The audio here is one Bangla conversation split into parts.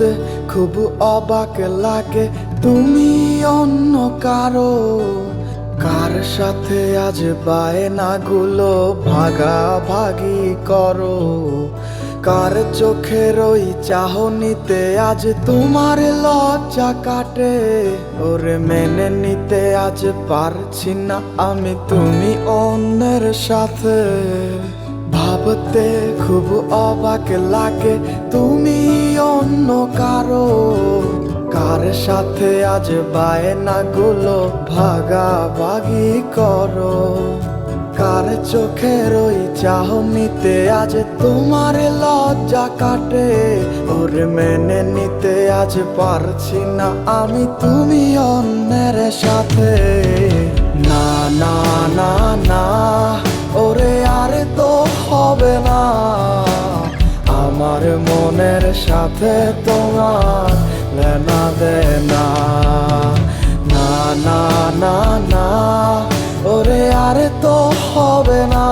ভাবতে খুব অবাক লাগে তুমি অন্য কারো। কার সাথে আজ বায়নাগুলো ভাগাভাগি করো? কার চোখের ওই চাহনিতে আজ তোমার লজ্জা কাটে? ওরে মেনে নিতে আজ পারছি না আমি তুমি অন্যের সাথে। ভাবতে খুব অবাক লাগে তুমি অন্য কারো। কার সাথে আজ বায়নাগুলো ভাগাভাগি করো? কার চোখের ওই চাহনিতে আজ তোমার লজ্জা কাটে? ওরে মেনে নিতে আজ পারছি না আমি তুমি অন্যের সাথে। না না না না, ওরে আরে তো হবে না। আমার মনের সাথে তোমার লেনা দেনা। না না না না, ওরে আরে তো হবে না।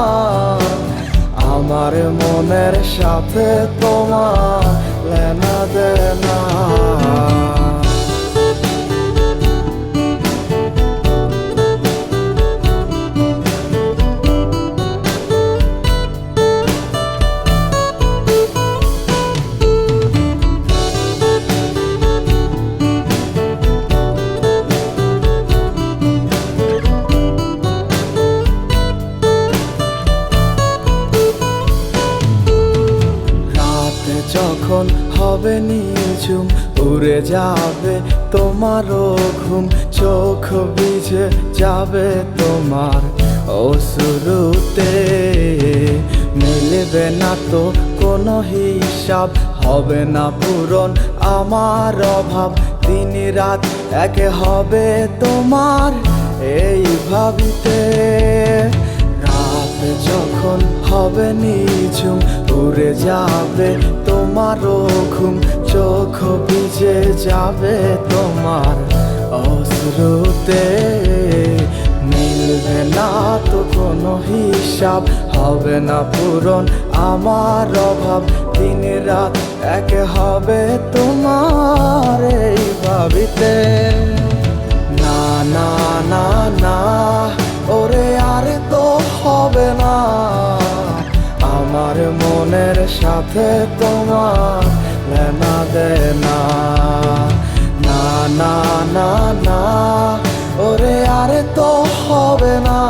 আমার মনের সাথে তোমার লেনা দেনা। যখন হবে নিঝুম উড়ে যাবে তোমারও ঘুম, চোখ ভিজে যাবে তোমার অশ্রুতে। মিলবে না তো কোনো হিসাব, হবে না পূরণ আমার অভাব। দিন রাত এক হবে তোমার এই ভাবিতে। রাত যখন হবে নিঝুম উড়ে যাবে তোমারও ঘুম, চোখ ভিজে যাবে তোমার অশ্রুতে। মিলবে না তো কোনো হিসাব, হবে না পূরণ আমার অভাব। দিন রাত এক হবে তোমার এই ভাবিতে। না না না না, ওরে আরে তো হবে না। আমার মনের সাথে তোমার লেনা দেনা। না না না না, ওরে আরে তো হবে না।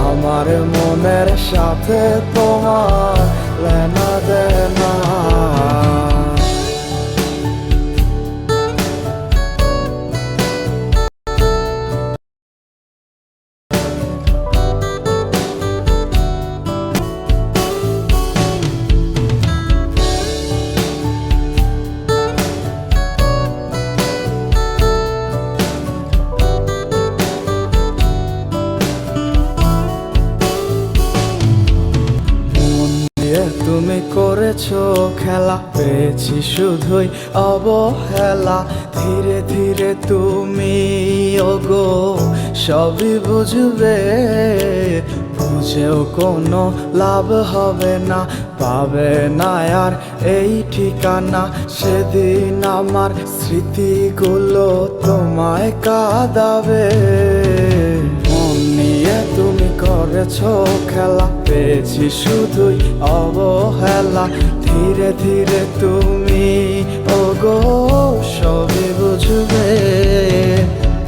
আমার মনের সাথে তোমার লেনা দেনা। তুমি করেছো খেলা, পেয়েছি শুধুই অবহেলা। ধীরে ধীরে তুমি ওগো সবই বুঝবে, বুঝেও কোনো লাভ হবে না। পাবে না আর এই ঠিকানা, সেদিন আমার স্মৃতিগুলো তোমায় কাঁদাবে। মন নিয়ে তুমি করেছো খেলা, পেয়েছি শুধুই অবহেলা। ধীরে ধীরে তুমি ওগো সবই বুঝবে,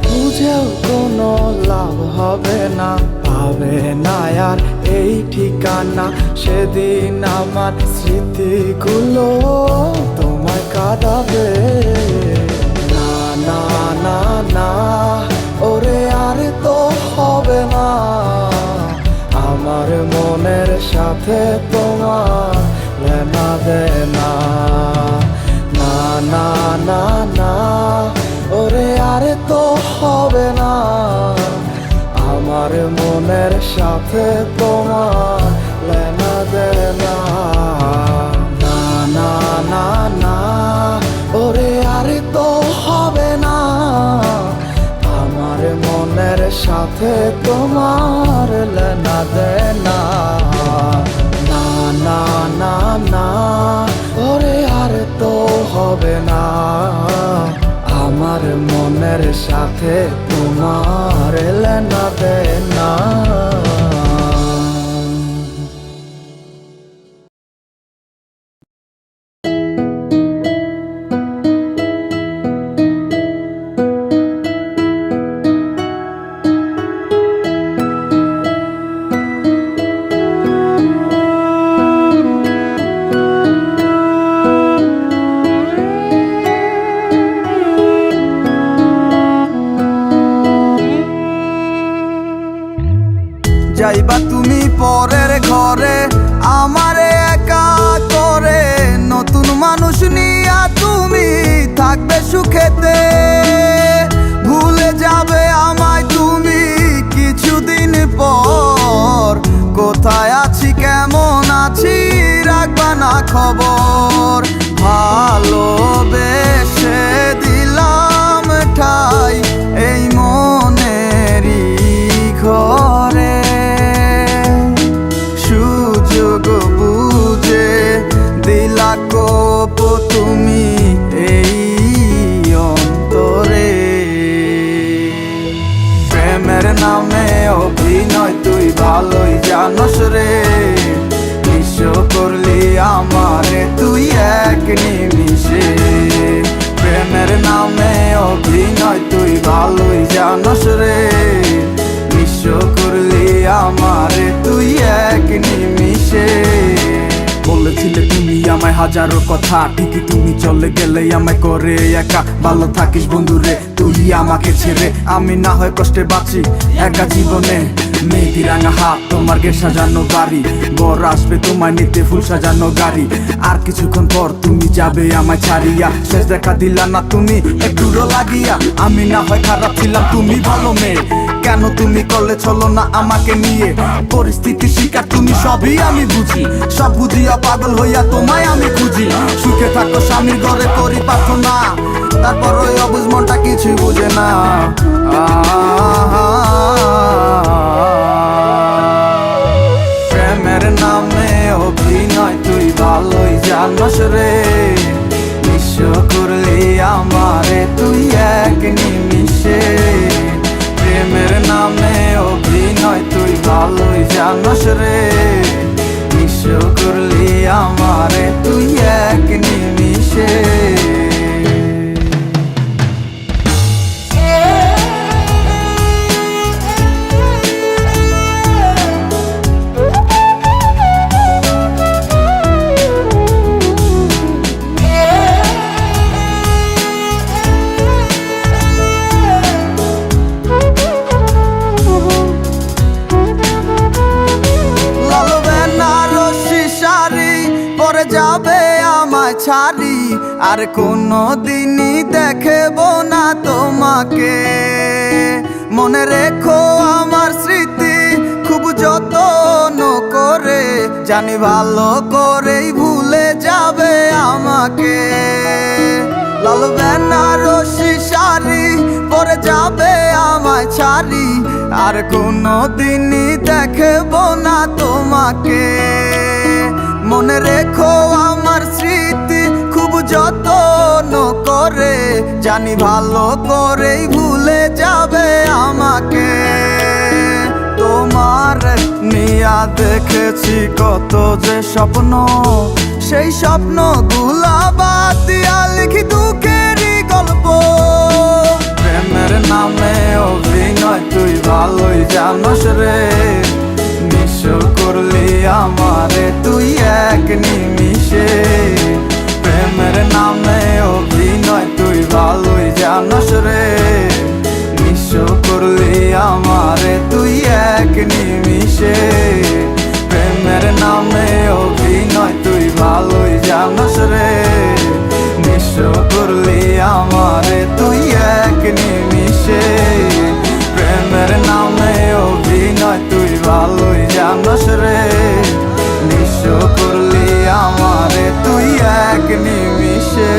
বুঝেও কোনো লাভ হবে না। পাবে না আর এই ঠিকানা, সেদিন আমার স্মৃতিগুলো তোমায় কাঁদাবে। না না না না, ওরে আরে তো হবে না। আমার মনের সাথে তোমার লেনা দেনা। না না না না, ওরে আরে তো হবে না। আমার মনের সাথে তোমার লেনা দেনা। না না না না, ওরে আরে তো হবে না। আমার মনের সাথে তোমার লেনা দেনা। না না না না, ওরে আরে তো হবে না। আমার মনের সাথে তোমার লেনা দেনা। যাইবা তুমি পরের ঘরে আমারে একা করে, নতুন মানুষ নিয়া তুমি থাকবে সুখেতে। ভুলে যাবে আমায় তুমি কিছুদিন পর, কোথায় আছি কেমন আছি রাখবা না খবর। ভালোবেসে দিলাম ঠাই এই মনেরই ঘরে, সুযোগ বুঝে দিলা কোপ তুমি এই অন্তরে। প্রেমের নামে অভিনয় তুই ভালোই জানস রে, নিঃস্ব করলি আমারে তুই এক নিমিষে। প্রেমের নামে অভিনয় তুই ভালোই জানস রে, নিঃস্ব করলি আমারে তুই এক নিমিষে। বলেছিলে তুমি আমায় হাজারো কথা, ঠিকই তুমি চলে গেলে আমায় করে একা। ভালো থাকিস বন্ধুরে তুই আমাকে ছেড়ে, আমি না হয় কষ্টে বাঁচি একা জীবনে। মেহেদি রাঙা হাত তোমার গে সাজানো বাড়ি, বর আসবে তোমায় নিতে ফুল সাজানো গাড়ি। আর কিছুক্ষণ পর তুমি যাবে আমায় ছাড়িয়া, শেষ দেখা দিলা না তুমি একটুরো লাগিয়া। আমি না হয় খারাপ ছিলাম তুমি ভালো মেয়ে, কেন তুমি করলে চলো না আমাকে নিয়ে। পরিস্থিতি শিকার তুমি সবই আমি বুঝি, সব বুঝিয়া পাগল হইয়া তোমায় আমি খুঁজি। সুখে থাকো স্বামীর ঘরে করি প্রার্থনা, তারপর ওই অবুঝ মনটা কিছুই বুঝে না। প্রেমের নামে অভিনয় তুই ভালোই জানস রে, নিঃস্ব করলি আমারে তুই এক নিমিষে। প্রেমের নামে অভিনয় তুই ভালোই জানস রে, নিঃস্ব করলি আমারে তুই এক নিমিষে। যাবে আমায় ছাড়ি আর কোনো দিনই দেখব না তোমাকে। মনে রেখো আমার স্মৃতি খুব যত্ন করে, জানি ভালো করেই ভুলে যাবে আমাকে। লাল বেনারসি শাড়ি পরে যাবে আমায় ছাড়ি, আর কোনো দিনই দেখব না তোমাকে। মনে রেখো আমার স্মৃতি খুব যত্ন করে, জানি ভালো করেই ভুলে যাবে আমাকে। তোমার নিয়া দেখেছি কত যে স্বপ্ন, সেই স্বপ্ন গুলা বাদ দিয়া লিখি দুঃখেরই গল্প। প্রেমের নামে অভিনয় তুই ভালোই জানস রে, নিঃস্ব করলি আমারে তুই এক নিমিষে। প্রেমের নামে অভিনয় তুই ভালোই জানস রে, নিঃস্ব করলি আমারে তুই এক নিমিষে। প্রেমের নামে অভিনয় তুই ভালোই জানস রে, নিঃস্ব করলি আমারে তুই এক নিমিষে। প্রেমের নামে অভিনয় তুই ভালোই জানস রে, নিঃস্ব করলি আমারে তুই এক নিমিষে।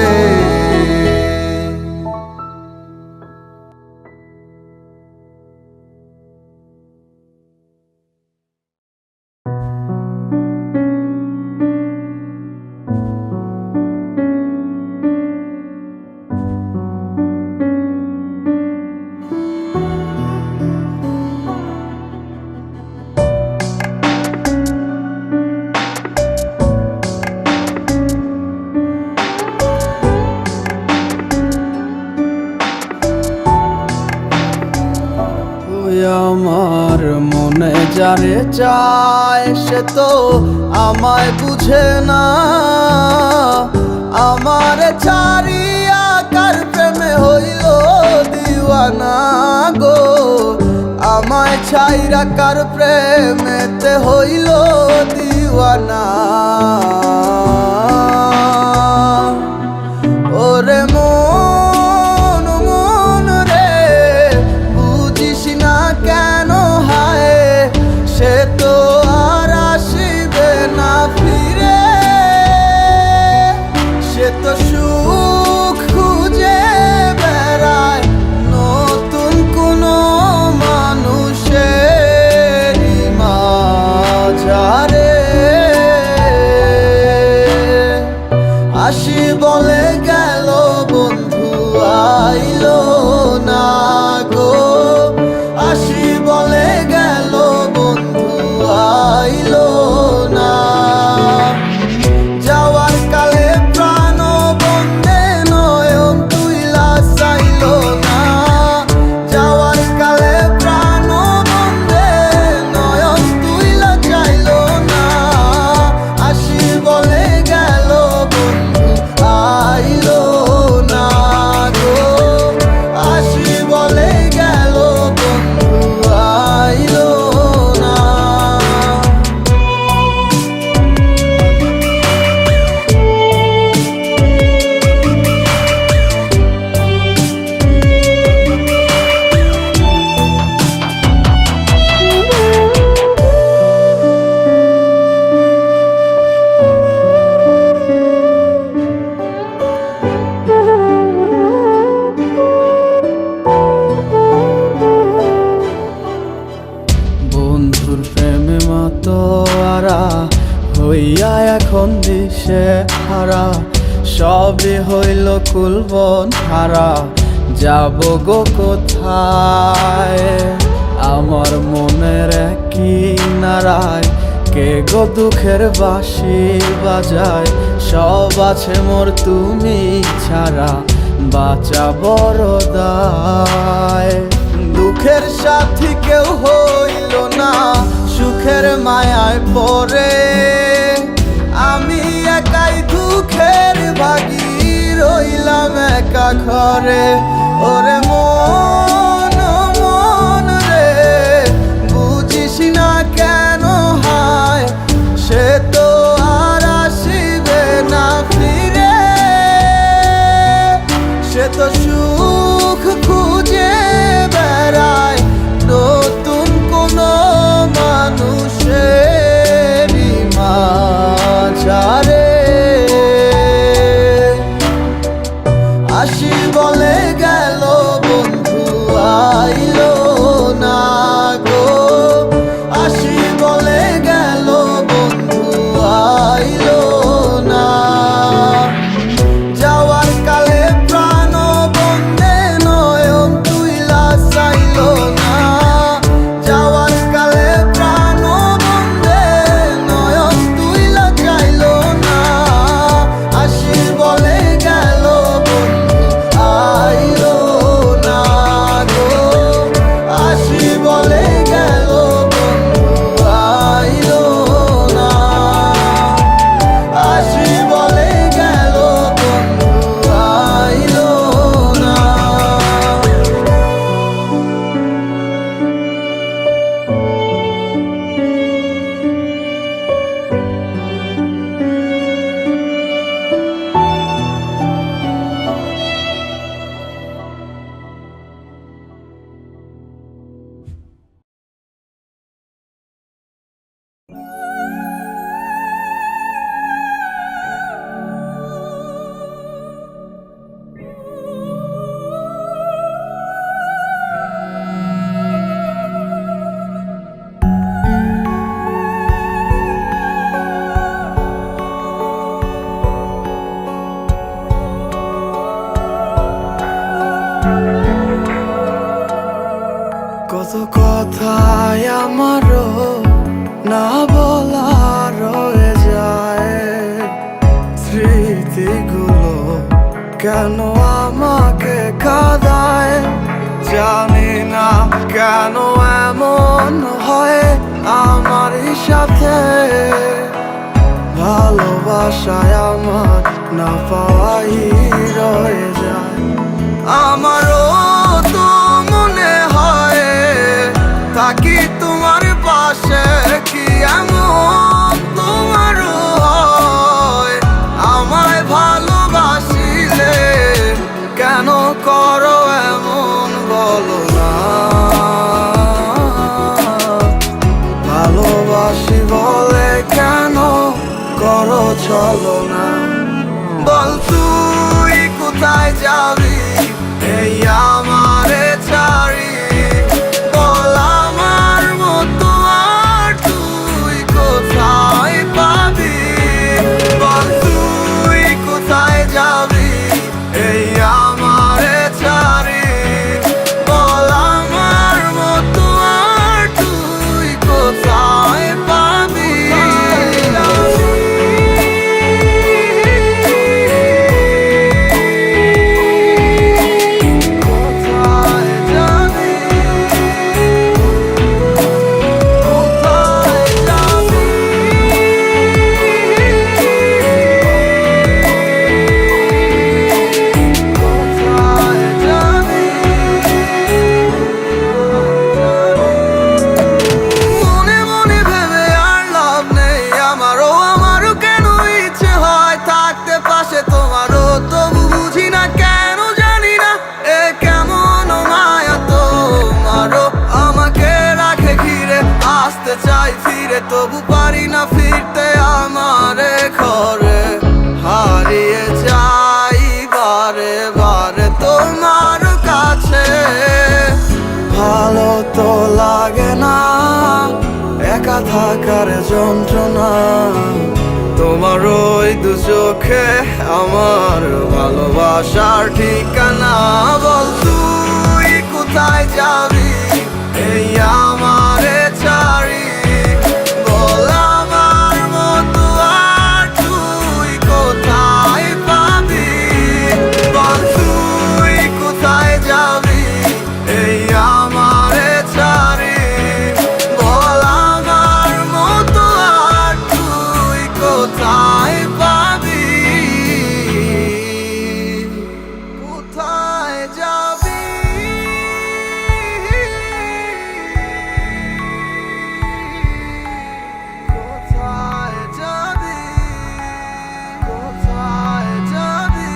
মনে যারে চায় সে তো আমায় বুঝে না, আমার ছাড়িয়া কার প্রেমে হইল দিওয়ানা গো, আমায় ছাইরা কার প্রেমেতে হইল দিওয়ানা। ওরে মন মন রে বুঝিস না কেন হায়, সে তো আর আসিবে না ফিরে, সে তো সুখ খুঁজে বেড়ায় নতুন কোনো মানুষের মাঝারে। আসি বলে গেল বন্ধু আইলো না গো, আসি বলে গেল বন্ধু আইলো না। যাওয়ার কালে প্রাণ বন্ধে নয়ন তুইলা চাইলো না, যাওয়ার কালে প্রাণ বন্ধে নয়ন তুইলা চাইলো না। আসি বলে গেল বন্ধু আইলো না গো, আসি বলে গেল বন্ধু আইলো না। বন্ধুর প্রেমে মাতোয়ারা হইয়া এখন দিশে হারা, সবই হইল কুলবন হারা, যাব গো কোথায়। আমার মনের কিনারায় কে গো দুঃখের বাঁশি বাজায়, সব আছে মোর তুমি ছাড়া বাঁচা বড় দায়। দুঃখের সাথী কেউ হইল না সুখের মায়ায় পড়ে, আমি একাই দুঃখের ভাগী রইলাম একা ঘরে। ওরে মন মন রে বুঝিস না কেন হায়, সে তো আর আসিবে না ফিরে, সে তো সুখ খুঁজে বেড়ায় নতুন কোনো মানুষের মাঝারে। আসি বলে গেল বন্ধু আইলো না গো, আসি বলে গেল বন্ধু আইলো না। যাওয়ার কালে প্রাণ বন্ধে নয়ন তুইলা চাইলো না, যাওয়ার কালে প্রাণ বন্ধে নয়ন তুইলা চাইলো না। আসি বলে গেল বন্ধু আইলো না গো, আসি বলে গেল বন্ধু আইলো না, আসি বলে গেল বন্ধু আইলো না। কত কথায় আমারও না বলা রয়ে যায়, স্মৃতিগুলো কেন আমাকে কাঁদায়, জানি না কেন এমন হয়। ভালোবাসায় আমার না পাওয়াই রয়ে যায়। আমারও তো মনে হয় থাকি তোমার পাশে, কি এমন তোমারও হয়? আমায় ভালোবাসিলে কেন করো এমন বলো না? ভালোবাসি বলে কেন করো চলো না? বল তুই কোথায় যাবি এই আমারে ছাড়ি? বল আমার মতো আর তুই কোথায় পাবি? বল তুই কোথায় যাবি এই আমারে ছাড়ি? বল আমার মতো আর তুই কোথায় পাবি? চাই ফিরে তবু পারি না ফিরতে আমারে ঘরে, হারিয়ে যাই বারে বারে তোমার কাছে। ভালো তো লাগে না একা থাকার যন্ত্রণা, তোমার ওই দু চোখে আমার ভালোবাসার ঠিকানা। বল তুই কোথায় যাবি এই আমারে ছাড়ি? বল আমার মতো আর তুই কোথায় পাবি? বল তুই কোথায় যাবি এই আমারে ছাড়ি? বল আমার মতো আর তুই কোথায় পাবি? কোথায় যাবি? কোথায় যাবি? কোথায় যাবি?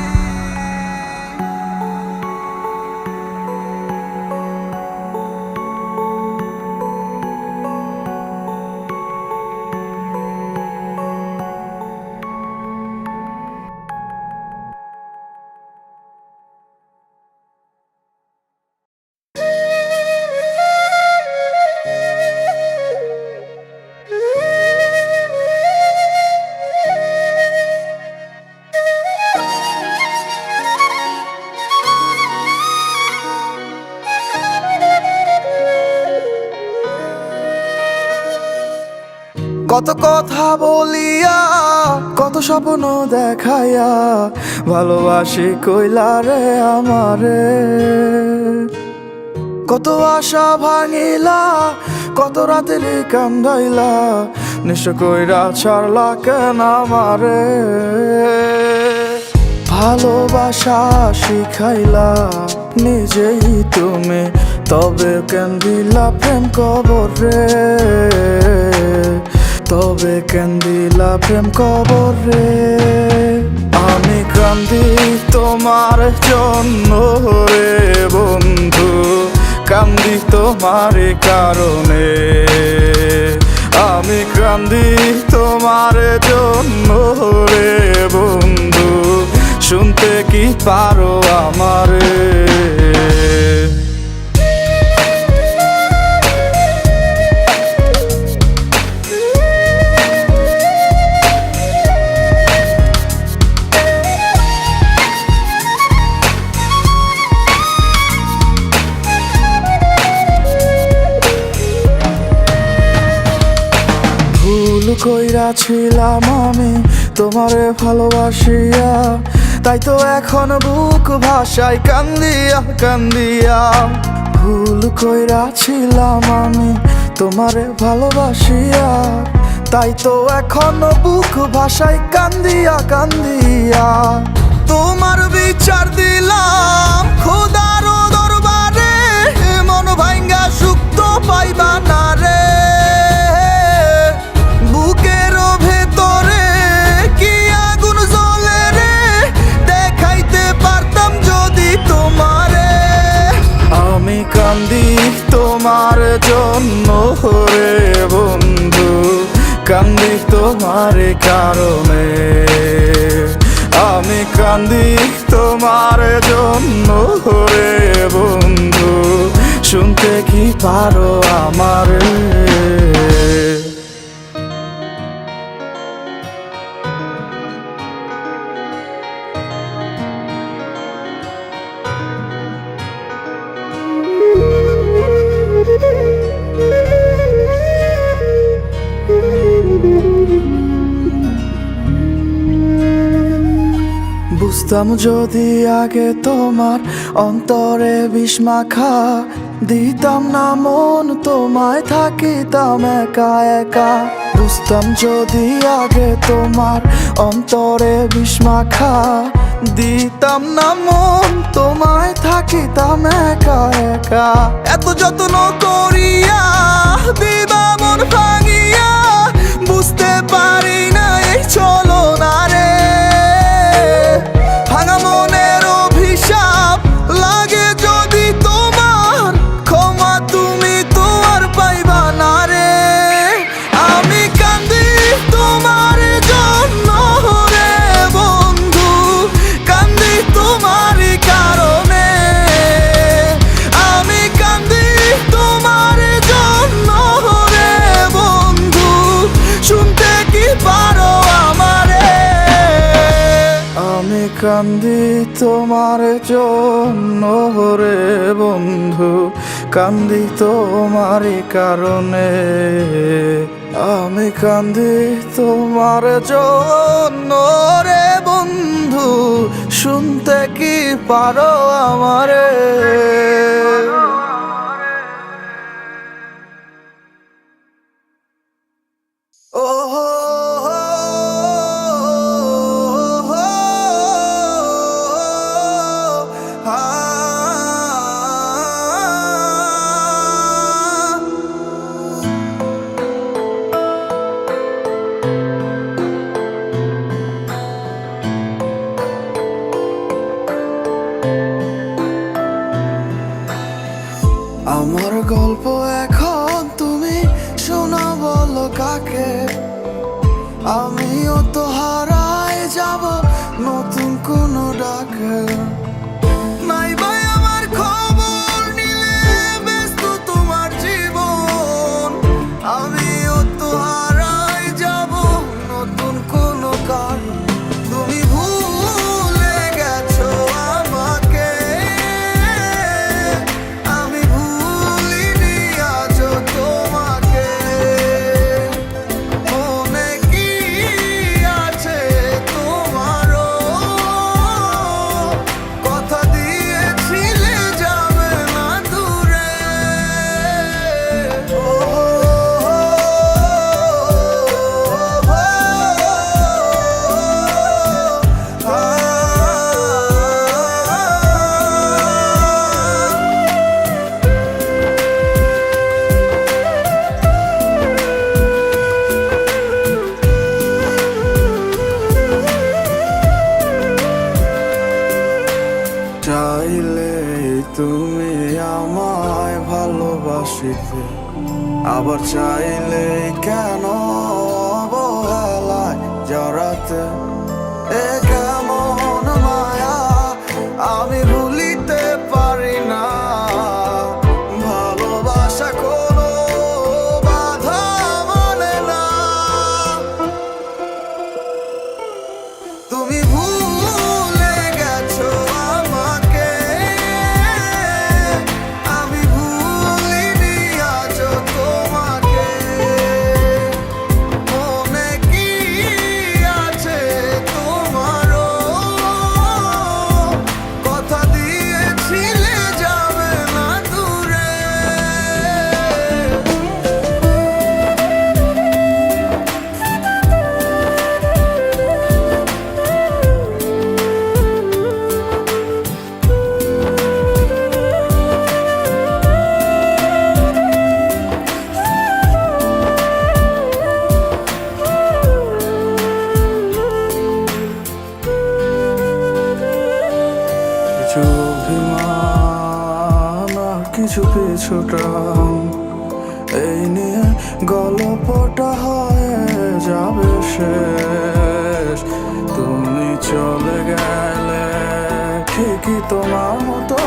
কত কথা বলিয়া কত স্বপ্ন দেখাইয়া ভালোবাসি কইলা রে আমারে। কত আশা ভাঙিলা কত রাতের কান্দাইলা, নিঃস্ব কইরা ছাড়লা কেন আমারে? ভালোবাসা শিখাইলা নিজেই তুমি, তবে কেন দিলা প্রেম কবর রে? তবে কেন দিলা প্রেম কবর রে? আমি কান্দি তোমার জন্য রে বন্ধু, কান্দি তোমার কারণে। আমি কান্দি তোমার জন্য রে বন্ধু, শুনতে কি পারো আমারে? ভুল কইরাছিলাম আমি তোমারে ভালোবাসিয়া, তাই তো এখন বুক ভাষায় কান্দিয়া কান্দিয়া। ভুল কইরাছিলাম আমি তোমারে ভালোবাসিয়া, তাই তো এখনো বুক ভাষায় কান্দিয়া কান্দিয়া তোমার বিচার দিলাম খোদার দরবারে, মন ভাঙ্গা সুখ তো পাইবা না রে। বুকের ভেতরে কি আগুন জ্বলে রে, দেখাইতে পারতাম যদি তোমারে। আমি কান্দি তোমার জন্য রে বন্ধু, কান্দি তোমার কারণে। আমি কান্দি তোমার জন্য রে বন্ধু, শুনতে কি পারো আমারে? বুঝতাম যদি আগে তোমার অন্তরে বিষ মাখা, দিতাম না মন তোমায়, থাকিতাম একা একা। বুঝতাম যদি আগে তোমার অন্তরে বিষ মাখা, দিতাম না মন তোমায়, থাকিতাম একা একা। এত যত্ন করিয়া দিবা মন ভাঙিয়া, বুঝতে পারি না এই চলো না রে। ভাঙা মনের অভিশাপ লাগে যদি তোমার, ক্ষমা তুমি তো আর পাইবা না রে। আমি কান্দি তোমার জন্য রে বন্ধু, কান্দি তোমার কারণে। আমি কান্দি তোমার জন্য রে বন্ধু, শুনতে কি পারো আমারে? আমি কান্দি তোমার জন্য রে বন্ধু, কান্দি তোমার কারণে। আমি কান্দি তোমার জন্য রে বন্ধু, শুনতে কি পারো আমারে? আমার গল্প এখন তুমি শোনা, বলো কাকে? আমিও তো হারায় যাব নতুন কোনো ডাকে। নাই ভাই আমার খবর নিলে ব্যস্ত তোমার জীবন, আমিও তো হারায় যাব নতুন কোনো কারণ। তুমি ভুলে গেছো আমাকে, আমি ভুলিনি আজও তোমাকে। মনে কি আছে তোমারও, কথা দিয়েছিলে যাবে না দূরে। চাইলে তুমি আমায় ভালোবাসিতে, আবার চাইলে কেন অবহেলায় জড়াতে। এ কেমন মায়া আমি ভুলিতে পারি না, ভালোবাসা কোনো বাধা মানে না। তুমি ভুলে গেছো আমাকে, আমি ভুলিনি আজও তোমাকে। মনে কি আছে তোমারও, পিছুটা এই নিয়ে গল্পটা হয়ে যাবে শেষ। তুমি চলে গেলে ঠিকই তোমার মতো